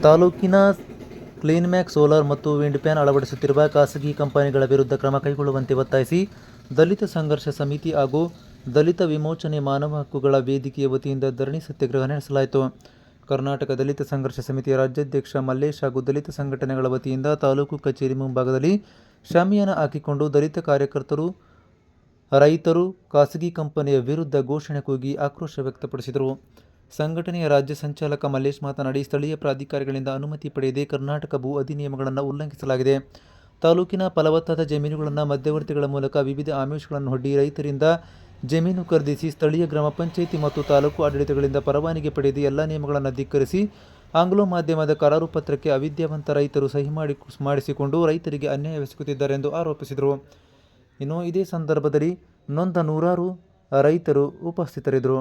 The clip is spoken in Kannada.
ತಾಲೂಕಿನ ಕ್ಲೀನ್ಮ್ಯಾಕ್ ಸೋಲಾರ್ ಮತ್ತು ವಿಂಡ್ ಫ್ಯಾನ್ ಅಳವಡಿಸುತ್ತಿರುವ ಖಾಸಗಿ ಕಂಪನಿಗಳ ವಿರುದ್ಧ ಕ್ರಮ ಕೈಗೊಳ್ಳುವಂತೆ ಒತ್ತಾಯಿಸಿ ದಲಿತ ಸಂಘರ್ಷ ಸಮಿತಿ ಹಾಗೂ ದಲಿತ ವಿಮೋಚನೆ ಮಾನವ ಹಕ್ಕುಗಳ ವೇದಿಕೆಯ ವತಿಯಿಂದ ಧರಣಿ ಸತ್ಯಾಗ್ರಹ ನಡೆಸಲಾಯಿತು. ಕರ್ನಾಟಕ ದಲಿತ ಸಂಘರ್ಷ ಸಮಿತಿಯ ರಾಜ್ಯಾಧ್ಯಕ್ಷ ಮಲ್ಲೇಶ್ ಹಾಗೂ ದಲಿತ ಸಂಘಟನೆಗಳ ವತಿಯಿಂದ ತಾಲೂಕು ಕಚೇರಿ ಮುಂಭಾಗದಲ್ಲಿ ಶಾಮಿಯಾನ ಹಾಕಿಕೊಂಡು ದಲಿತ ಕಾರ್ಯಕರ್ತರು, ರೈತರು ಖಾಸಗಿ ಕಂಪನಿಯ ವಿರುದ್ಧ ಘೋಷಣೆ ಕೂಗಿ ಆಕ್ರೋಶ ವ್ಯಕ್ತಪಡಿಸಿದರು. ಸಂಘಟನೆಯ ರಾಜ್ಯ ಸಂಚಾಲಕ ಮಲ್ಲೇಶ್ ಮಾತನಾಡಿ, ಸ್ಥಳೀಯ ಪ್ರಾಧಿಕಾರಗಳಿಂದ ಅನುಮತಿ ಪಡೆಯದೆ ಕರ್ನಾಟಕ ಭೂ ಅಧಿನಿಯಮಗಳನ್ನು ಉಲ್ಲಂಘಿಸಲಾಗಿದೆ. ತಾಲೂಕಿನ ಫಲವತ್ತಾದ ಜಮೀನುಗಳನ್ನು ಮಧ್ಯವರ್ತಿಗಳ ಮೂಲಕ ವಿವಿಧ ಆಮಿಷಗಳನ್ನು ಒಡ್ಡಿ ರೈತರಿಂದ ಜಮೀನು ಖರೀದಿಸಿ ಸ್ಥಳೀಯ ಗ್ರಾಮ ಪಂಚಾಯಿತಿ ಮತ್ತು ತಾಲೂಕು ಆಡಳಿತಗಳಿಂದ ಪರವಾನಗಿ ಪಡೆದು ಎಲ್ಲ ನಿಯಮಗಳನ್ನು ಧಿಕ್ಕರಿಸಿ ಆಂಗ್ಲೋ ಮಾಧ್ಯಮದ ಕರಾರು ಪತ್ರಕ್ಕೆ ಅವಿದ್ಯಾವಂತ ರೈತರು ಸಹಿ ಮಾಡಿಸಿಕೊಂಡು ರೈತರಿಗೆ ಅನ್ಯಾಯವೆಸಗುತ್ತಿದ್ದಾರೆ ಎಂದು ಆರೋಪಿಸಿದರು. ಇನ್ನು ಇದೇ ಸಂದರ್ಭದಲ್ಲಿ ನೊಂದ ನೂರಾರು ರೈತರು ಉಪಸ್ಥಿತರಿದ್ದರು.